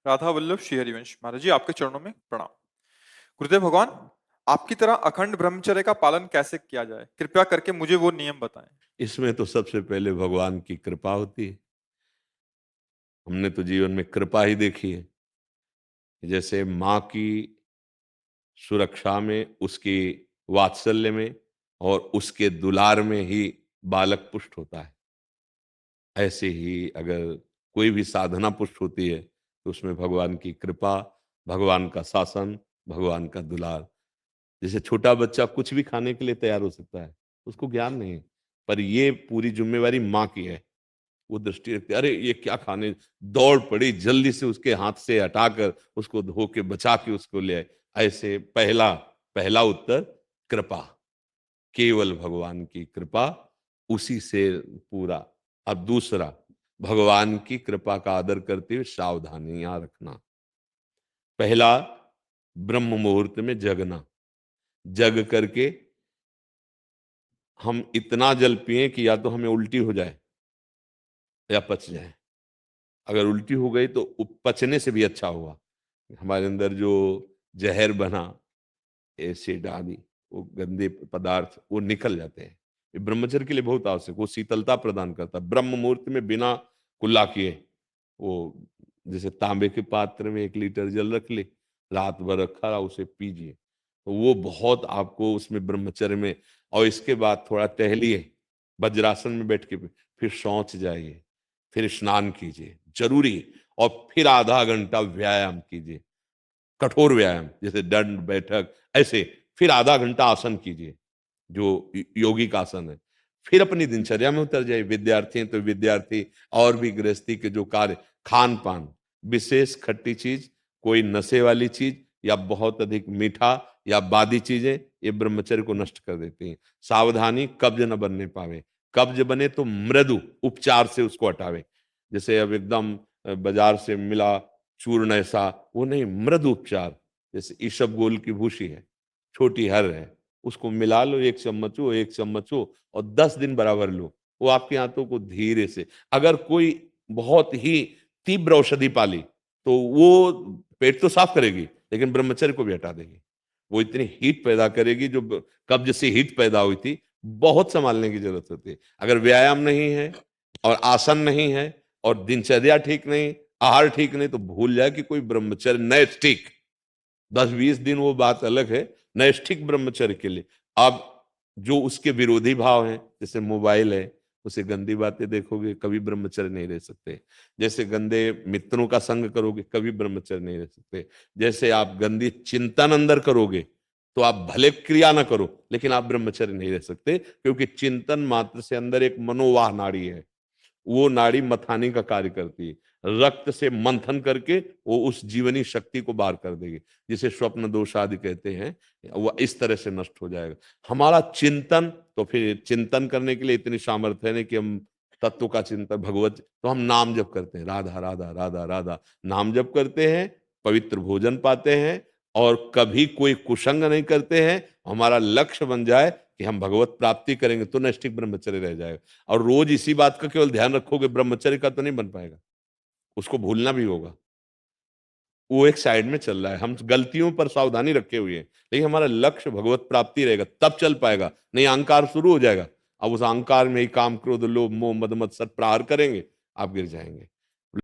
राधा वल्लभ श्री हरिवंश महाराज जी, आपके चरणों में प्रणाम। गुरुदेव भगवान, आपकी तरह अखंड ब्रह्मचर्य का पालन कैसे किया जाए, कृपया करके मुझे वो नियम बताएं। इसमें तो सबसे पहले भगवान की कृपा होती है। हमने तो जीवन में कृपा ही देखी है। जैसे माँ की सुरक्षा में, उसकी वात्सल्य में और उसके दुलार में ही बालक पुष्ट होता है। ऐसे ही अगर कोई भी साधना पुष्ट होती है तो उसमें भगवान की कृपा, भगवान का शासन, भगवान का दुलार। जैसे छोटा बच्चा कुछ भी खाने के लिए तैयार हो सकता है, उसको ज्ञान नहीं है, पर ये पूरी जिम्मेवारी माँ की है। वो दृष्टि रखती है, अरे ये क्या खाने, दौड़ पड़ी, जल्दी से उसके हाथ से हटाकर उसको धो के बचा के उसको ले आए। ऐसे पहला पहला उत्तर कृपा, केवल भगवान की कृपा, उसी से पूरा। अब दूसरा, भगवान की कृपा का आदर करते हुए सावधानियां रखना। पहला, ब्रह्म मुहूर्त में जगना। जग करके हम इतना जल पिए कि या तो हमें उल्टी हो जाए या पच जाए। अगर उल्टी हो गई तो पचने से भी अच्छा हुआ, हमारे अंदर जो जहर बना, एसिड आदि, वो गंदे पदार्थ वो निकल जाते हैं। ये ब्रह्मचर्य के लिए बहुत आवश्यक, वो शीतलता प्रदान करता है। ब्रह्म मुहूर्त में बिना कुल्ला किए, वो जैसे तांबे के पात्र में 1 लीटर जल रख ले, रात भर रखा रहा, उसे पीजिए, तो वो बहुत आपको उसमें ब्रह्मचर्य में। और इसके बाद थोड़ा टहलिए, वज्रासन में बैठ के फिर शौच जाइए, फिर स्नान कीजिए जरूरी, और फिर आधा घंटा व्यायाम कीजिए, कठोर व्यायाम जैसे दंड बैठक, ऐसे फिर आधा घंटा आसन कीजिए जो योगिक आसन है। फिर अपनी दिनचर्या में उतर जाइए। विद्यार्थी हैं तो विद्यार्थी, और भी गृहस्थी के जो कार्य, खान पान, विशेष खट्टी चीज, कोई नशे वाली चीज या बहुत अधिक मीठा या बादी चीजें, ये ब्रह्मचर्य को नष्ट कर देती हैं। सावधानी, कब्ज न बनने पावे। कब्ज बने तो मृदु उपचार से उसको हटावे। जैसे अब एकदम बाजार से मिला चूर्ण ऐसा, वो नहीं, मृदु उपचार। जैसे ईसबगोल की भूसी है, छोटी हर है, उसको मिला लो, 1 चम्मच हो, 1 चम्मच हो, और 10 दिन बराबर लो। वो आपकी आंतों को धीरे से, अगर कोई बहुत ही तीव्र औषधि पाली तो वो पेट तो साफ करेगी लेकिन ब्रह्मचर्य को भी हटा देगी। वो इतनी हीट पैदा करेगी, जो कब्ज से हीट पैदा हुई थी, बहुत संभालने की जरूरत होती है। अगर व्यायाम नहीं है और आसन नहीं है और दिनचर्या ठीक नहीं, आहार ठीक नहीं, तो भूल जाए कि कोई ब्रह्मचर्य नैष्ठिक, 10-20 दिन वो बात अलग है, नैष्ठिक ब्रह्मचर्य के लिए। अब जो उसके विरोधी भाव हैं, जैसे मोबाइल है, उसे गंदी बातें देखोगे, कभी ब्रह्मचर्य नहीं रह सकते। जैसे गंदे मित्रों का संग करोगे, कभी ब्रह्मचर्य नहीं रह सकते। जैसे आप गंदी चिंतन अंदर करोगे, तो आप भले क्रिया ना करो लेकिन आप ब्रह्मचर्य नहीं रह सकते, क्योंकि चिंतन मात्र से अंदर एक मनोवाह नाड़ी है, वो नाड़ी मथाने का कार्य करती है। रक्त से मंथन करके वो उस जीवनी शक्ति को बाहर कर देगी, जिसे स्वप्न दोष आदि कहते हैं। वो इस तरह से नष्ट हो जाएगा हमारा चिंतन। तो फिर चिंतन करने के लिए इतनी सामर्थ्य है नहीं कि हम तत्व का चिंतन, भगवत, तो हम नाम जप करते हैं, राधा राधा राधा राधा, नाम जप करते हैं, पवित्र भोजन पाते हैं, और कभी कोई कुसंग नहीं करते हैं। हमारा लक्ष्य बन जाए कि हम भगवत प्राप्ति करेंगे, तो नैष्ठिक ब्रह्मचर्य रह जाएगा। और रोज इसी बात का केवल ध्यान रखोगे, ब्रह्मचर्य का तो नहीं बन पाएगा, उसको भूलना भी होगा। वो एक साइड में चल रहा है, हम गलतियों पर सावधानी रखे हुए हैं, लेकिन हमारा लक्ष्य भगवत प्राप्ति रहेगा, तब चल पाएगा। नहीं, अहंकार शुरू हो जाएगा, अब उस अहंकार में ही काम क्रोध लोभ मोह मद मत्सर प्रहार करेंगे, आप गिर जाएंगे।